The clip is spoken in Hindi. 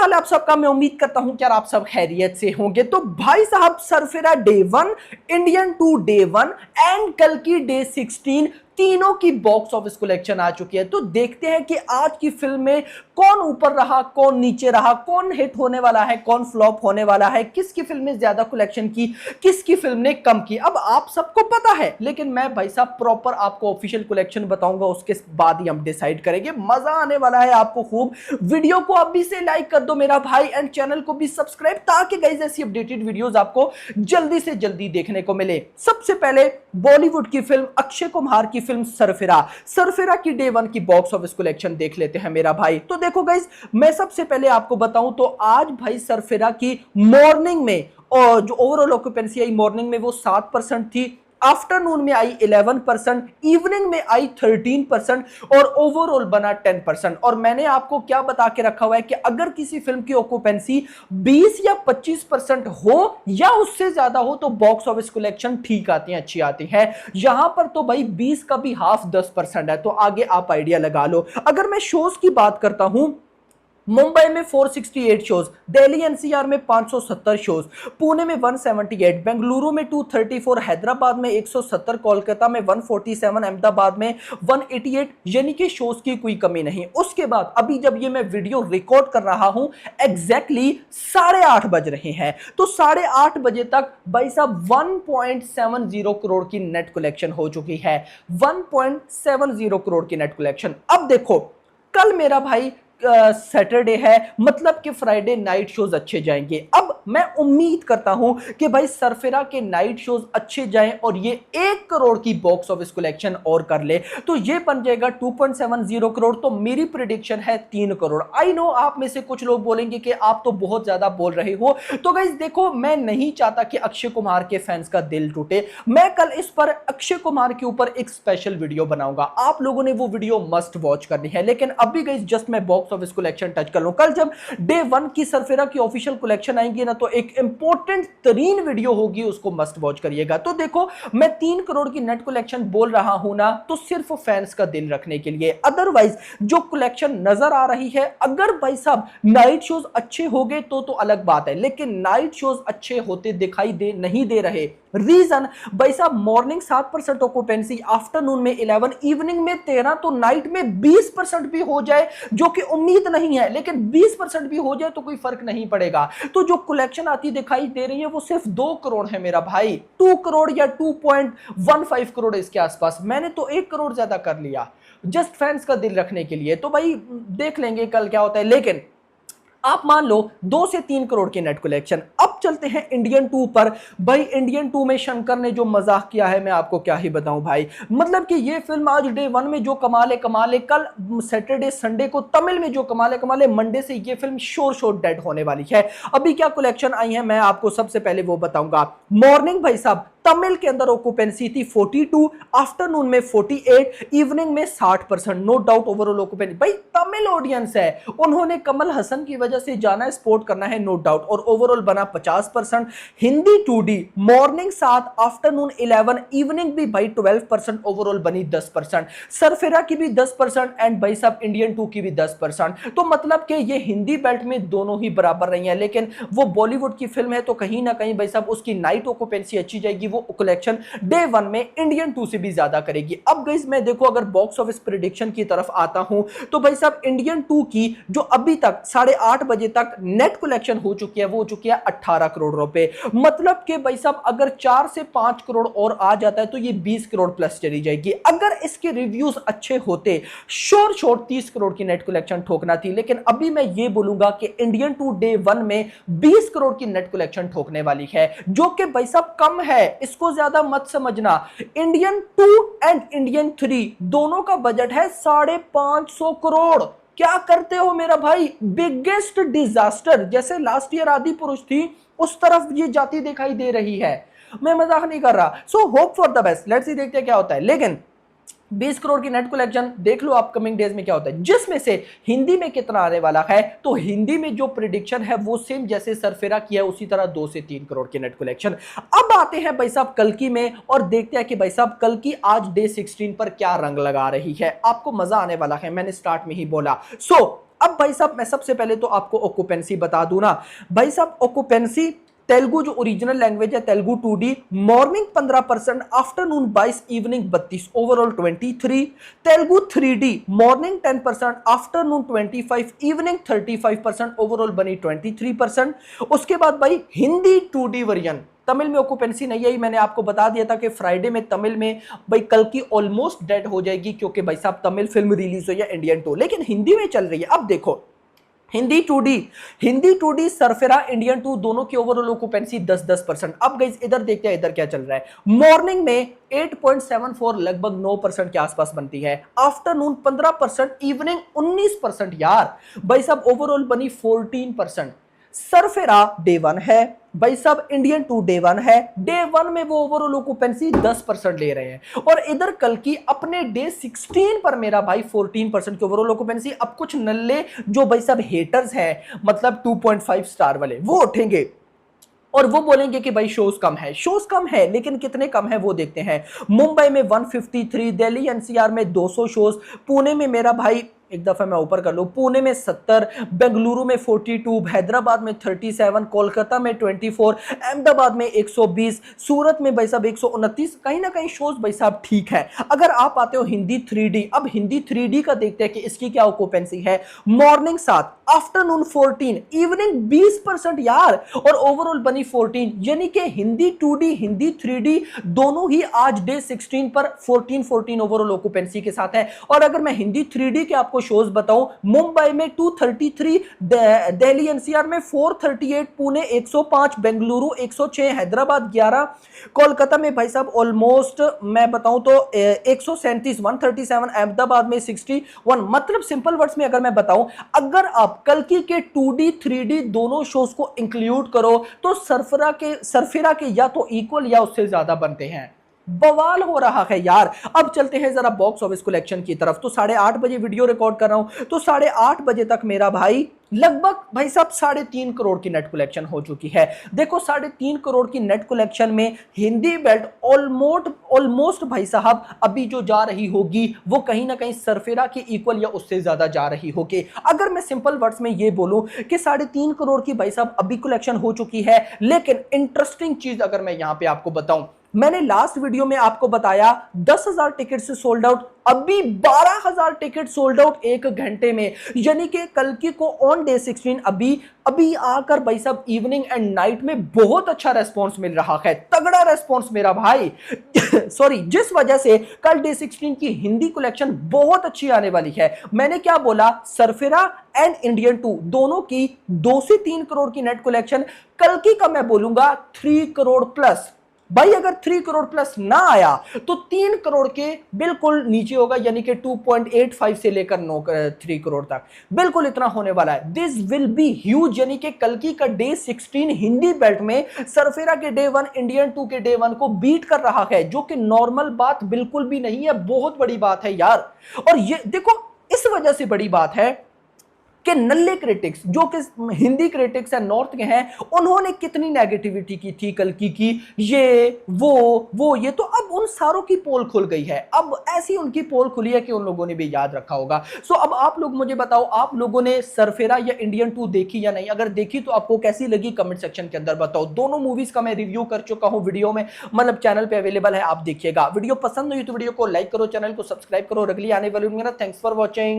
हाल है आप सबका। मैं उम्मीद करता हूं कि यार आप सब खैरियत से होंगे। तो भाई साहब, Sarfira day 1, Indian 2 day 1 and कल की डे 16 तीनों की बॉक्स ऑफिस कलेक्शन आ चुकी है। तो देखते हैं कि आज की फिल्म में कौन ऊपर रहा, कौन नीचे रहा, कौन हिट होने वाला है, कौन फ्लॉप होने वाला है, किसकी फिल्म ने ज्यादा कलेक्शन की, किसकी फिल्म ने कम की। अब आप सबको पता है, लेकिन मैं भाई साहब प्रॉपर आपको ऑफिशियल कलेक्शन बताऊंगा, उसके बाद ही हम डिसाइड करेंगे। मजा आने वाला है आपको खूब। वीडियो को अभी से लाइक कर दो मेरा भाई, एंड चैनल को भी सब्सक्राइब, ताकि गाइस ऐसी अपडेटेड वीडियोस आपको जल्दी से जल्दी देखने को मिले। सबसे पहले बॉलीवुड की फिल्म अक्षय कुमार की फिल्म सरफिरा की डे 1 की बॉक्स ऑफिस कलेक्शन देख लेते हैं मेरा भाई। तो देखो गाइस, मैं सबसे पहले आपको बताऊं तो आज भाई सरफिरा की मॉर्निंग में, और जो ओवरऑल ऑक्यूपेंसी आई मॉर्निंग में वो 7% थी, आफ्टरनून में आई 11%, इवनिंग में आई 13% और ओवरऑल बना 10%। और मैंने आपको क्या बता के रखा हुआ है कि अगर किसी फिल्म की ऑक्यूपेंसी 20 या 25% हो या उससे ज्यादा हो तो बॉक्स ऑफिस कलेक्शन ठीक आती है, अच्छी आती है। यहां पर तो भाई 20 का भी हाफ 10% है, तो आगे आप आइडिया लगा लो। अगर मैं शोज की बात करता हूं, मुंबई में 468 शोज, दिल्ली एनसीआर में 570 शोज, पुणे में 178, बेंगलुरु में 234, हैदराबाद में 170, कोलकाता में 147, अहमदाबाद में 188, यानी कि शोज की कोई कमी नहीं। उसके बाद अभी जब ये मैं वीडियो रिकॉर्ड कर रहा हूं, एग्जैक्टली 8:30 बज रहे हैं, तो 8:30 बजे तक भाई साहब 1.70 करोड़ की नेट कलेक्शन हो चुकी है। 1.70 करोड़ की नेट कलेक्शन। अब देखो, कल मेरा भाई सैटरडे है, मतलब कि फ्राइडे नाइट शोज अच्छे जाएंगे। अब मैं उम्मीद करता हूं कि भाई सरफिरा के नाइट शोज अच्छे जाएं और ये 1 करोड़ की बॉक्स ऑफिस कलेक्शन और कर ले, तो ये बन जाएगा 2.70 करोड़। तो मेरी प्रिडिक्शन है 3 करोड़। आई नो आप में से कुछ लोग बोलेंगे कि आप तो बहुत ज्यादा बोल रहे हो। तो गाइस देखो, मैं नहीं चाहता कि अक्षय कुमार के फैंस का दिल टूटे। मैं कल इस पर अक्षय कुमार के ऊपर एक स्पेशल वीडियो बनाऊंगा, आप लोगों ने वो वीडियो मस्ट वॉच करनी है। लेकिन अभी गाइस जस्ट मैं बॉक्स ऑफिस कलेक्शन टच कर लूं। कल जब डे 1 की सरफिरा की ऑफिशियल कलेक्शन आएंगी ना, तो एक इंपॉर्टेंट तरीन वीडियो होगी, उसको मस्ट वॉच करिएगा। तो देखो, मैं 3 करोड़ की नेट कलेक्शन बोल रहा हूं ना, तो सिर्फ फैंस का दिल रखने के लिए। अदरवाइज जो कलेक्शन नजर आ रही है, अगर भाई साहब नाइट शोज अच्छे हो गए तो अलग बात है, लेकिन नाइट शोज अच्छे होते दिखाई नहीं दे रहे। रीजन भाई साहब, मॉर्निंग 7% ऑक्यूपेंसी, आफ्टरनून में 11, इवनिंग में 13, तो नाइट में 20% भी हो जाए, जो कि उम्मीद नहीं है, लेकिन 20% भी हो जाए तो कोई फर्क नहीं पड़ेगा। तो जो कलेक्शन आती दिखाई दे रही है वो सिर्फ 2 करोड़ है मेरा भाई, 2 करोड़ या 2.15 करोड़ इसके आसपास। मैंने तो 1 करोड़ ज्यादा कर लिया जस्ट फैंस का दिल रखने के लिए। तो भाई देख लेंगे कल क्या होता है, लेकिन आप मान लो 2 से 3 करोड़ की नेट कलेक्शन। अब चलते हैं इंडियन 2 पर। भाई इंडियन 2 में शंकर ने जो मजाक किया है, मैं आपको क्या ही बताऊं भाई। मतलब कि ये फिल्म आज डे 1 में जो कमाल है, कल सैटरडे संडे को तमिल में जो कमाल है, मंडे से ये फिल्म शोर डेड होने वाली है। अभी क्या कलेक्शन आई है मैं आपको सबसे पहले वो बताऊंगा। मॉर्निंग भाई साहब तमिल के अंदर ऑक्यूपेंसी थी 42, आफ्टरनून में 48, इवनिंग में 60%। नो डाउट ओवरऑल ऑक्यूपेंसी, भाई तमिल ऑडियंस है, उन्होंने कमल हसन की वजह से जाना है, सपोर्ट करना है, नो डाउट, और ओवरऑल बना 50%। Hindi 2D morning 7, afternoon 11, evening भी भाई 12%, ओवरऑल बनी 10%। सरफिरा की भी 10% एंड भाई साहब इंडियन 2 की भी 10%। तो मतलब कि ये हिंदी बेल्ट में दोनों ही बराबर रही है, लेकिन वो बॉलीवुड की फिल्म है तो कहीं ना कहीं भाई साहब उसकी नाइट ऑक्यूपेंसी अच्छी जाएगी, वो कलेक्शन डे 1 में इंडियन 2 से भी ज्यादा करेगी। अब गाइस मैं देखो, अगर बॉक्स ऑफिस प्रेडिक्शन की तरफ आता हूं, तो भाई साहब इंडियन 2 की जो अभी तक 8:30 बजे तक नेट कलेक्शन हो चुकी है, वो हो चुकी है 18 करोड़ रुपए। मतलब कि भाई साहब अगर 4 से 5 करोड़ और आ जाता है तो ये 20 करोड़ प्लस चली जाएगी। अगर इसके रिव्यूज अच्छे होते, शोर 30 करोड़ की नेट कलेक्शन ठोकना थी। लेकिन अभी मैं ये बोलूंगा कि इंडियन 2 डे 1 में 20 करोड़ की नेट कलेक्शन ठोकने वाली है, जो कि भाई साहब कम है, इसको ज्यादा मत समझना। इंडियन 2 एंड इंडियन 3 दोनों का बजट है 550 करोड़। क्या करते हो मेरा भाई, बिगेस्ट डिजास्टर, जैसे लास्ट ईयर आदि पुरुष थी उस तरफ ये जाती दिखाई दे रही है। मैं मजाक नहीं कर रहा। So hope for the best, let's see देखते हैं क्या होता है। लेकिन 20 करोड़ की नेट कलेक्शन देख लो अपकमिंग डेज में क्या होता है, जिसमें से हिंदी में कितना आने वाला है। तो हिंदी में जो प्रिडिक्शन है वो सेम जैसे सरफिरा किया उसी तरह 2 से 3 करोड़ की नेट कलेक्शन। अब आते हैं भाई साहब कल की में और देखते हैं कि भाई साहब कल की आज डे 16 पर क्या रंग लगा रही है। आपको मजा आने वाला है, मैंने स्टार्ट में ही बोला। सो अब भाई साहब मैं सबसे पहले तो आपको ऑक्यूपेंसी बता दूं ना भाई साहब। ऑक्यूपेंसी तेलुगु जो ओरिजिनल लैंग्वेज है Telugu 2D, morning 15%, afternoon 22, evening 32, overall 23। Telugu 3D morning 10%, afternoon 25, evening 35%, overall बनी 23%। उसके बाद भाई हिंदी 2D वर्जन, तमिल में ऑक्यूपेंसी नहीं आई, मैंने आपको बता दिया था कि फ्राइडे में तमिल में भाई कल की ऑलमोस्ट डेड हो जाएगी क्योंकि भाई साहब तमिल फिल्म रिलीज हुई है इंडियन 2, लेकिन हिंदी में चल रही है। अब देखो हिंदी 2D सरफेरा इंडियन 2 दोनों की ओवरऑल ऑक्यूपेंसी 10-10%। अब गाइस इधर देखते हैं इधर क्या चल रहा है। मॉर्निंग में 8.74 लगभग 9% के आसपास बनती है, आफ्टरनून 15%, इवनिंग 19%। यार भाई साहब ओवरऑल बनी 14%। सरफेरा डे 1 है भाई साहब, इंडियन 2 डे 1 है। डे 1 में वो ओवरऑल ऑक्यूपेंसी 10% ले रहे हैं और इधर कल की अपने डे 16 पर मेरा भाई 14% की ओवरऑल ऑक्यूपेंसी। अब कुछ नल्ले जो भाई साहब हेटर्स हैं, मतलब 2.5 स्टार वाले, वो उठेंगे और वो बोलेंगे कि भाई शोज कम है, लेकिन कितने कम है वो देखते हैं। मुंबई में 153, दिल्ली एनसीआर में 200 शोज, पुणे में मेरा भाई एक दफा मैं ऊपर कर लूं, पुणे में 70, बेंगलुरु में 42, हैदराबाद में 37, कोलकाता में 24, अहमदाबाद में 120, सूरत में भाई साहब 129। कहीं ना कहीं शोज भाई साहब ठीक है। अगर आप आते हो हिंदी 3D, अब हिंदी 3D का देखते हैं कि इसकी क्या ऑक्यूपेंसी है। मॉर्निंग 7, आफ्टरनून 14, इवनिंग 20% यार, और ओवरऑल बनी 14, यानी कि हिंदी 2D हिंदी 3D दोनों ही आज डे 16 पर 14 ओवरऑल ऑक्यूपेंसी के साथ है। और अगर मैं हिंदी 3D के आपको शोज बताऊं, मुंबई में 233, दिल्ली एनसीआर में 438, पुणे 105, बेंगलुरु 106, हैदराबाद 11, कोलकाता में भाई साहब ऑलमोस्ट मैं बताऊं तो 137, 137, अहमदाबाद में 61। मतलब सिंपल वर्ड्स में अगर मैं बताऊं, अगर आप कल की के 2D 3D दोनों शोज को इंक्लूड करो तो सरफेरा के या तो इक्वल या उससे ज्यादा बनते हैं। बवाल हो रहा है यार। अब चलते हैं जरा बॉक्स ऑफिस कलेक्शन की तरफ। तो 8:30 बजे वीडियो रिकॉर्ड कर रहा हूं, तो 8:30 बजे तक मेरा भाई लगभग भाई साहब 3.5 करोड़ की नेट कलेक्शन हो चुकी है। देखो 3.5 करोड़ की नेट कलेक्शन में हिंदी बेल्ट ऑलमोस्ट भाई साहब अभी जो जा रही होगी वो कहीं ना कहीं सरफेरा के इक्वल या उससे ज्यादा जा रही होगी। अगर मैं सिंपल वर्ड्स में ये बोलूं कि 3.5 करोड़ की भाई साहब अभी कलेक्शन हो चुकी है, लेकिन इंटरेस्टिंग चीज अगर मैं यहां पे आपको बताऊं, मैंने लास्ट वीडियो में आपको बताया 10,000 टिकट से सोल्ड आउट, अभी 12,000 टिकट सोल्ड आउट 1 घंटे में, यानी कि कल की को ऑन डे 16 अभी आकर भाई साहब इवनिंग एंड नाइट में बहुत अच्छा रेस्पॉन्स मिल रहा है, तगड़ा रेस्पॉन्स मेरा भाई सॉरी, जिस वजह से कल डे 16 की हिंदी कलेक्शन बहुत अच्छी आने वाली है। मैंने क्या बोला, सरफेरा एंड इंडियन 2 दोनों की 2 से 3 करोड़ की नेट कलेक्शन, कल की का मैं बोलूंगा 3 करोड़ प्लस। भाई अगर 3 करोड़ प्लस ना आया तो 3 करोड़ के बिल्कुल नीचे होगा, यानी कि 2.85 से लेकर 3 करोड़ तक बिल्कुल इतना होने वाला है। दिस विल बी ह्यूज, यानी कि कल की का डे 16 हिंदी बेल्ट में सरफेरा के डे 1 इंडियन 2 के डे 1 को बीट कर रहा है, जो कि नॉर्मल बात बिल्कुल भी नहीं है, बहुत बड़ी बात है यार। और ये देखो इस वजह से बड़ी बात है कि नल्ले क्रिटिक्स जो कि हिंदी क्रिटिक्स है नॉर्थ के हैं, उन्होंने कितनी नेगेटिविटी की थी कल की ये वो ये, तो अब उन सारों की पोल खुल गई है। अब ऐसी उनकी पोल खुली है कि उन लोगों ने भी याद रखा होगा। सो अब आप लोग मुझे बताओ, आप लोगों ने सरफेरा या इंडियन 2 देखी या नहीं? अगर देखी तो आपको कैसी लगी कमेंट सेक्शन के अंदर बताओ। दोनों मूवीज का मैं रिव्यू कर चुका हूं वीडियो में, मतलब चैनल पे अवेलेबल है, आप देखिएगा। वीडियो पसंद हुई तो वीडियो को लाइक करो, चैनल को सब्सक्राइब करो। अगली आने वाली। Thanks for watching.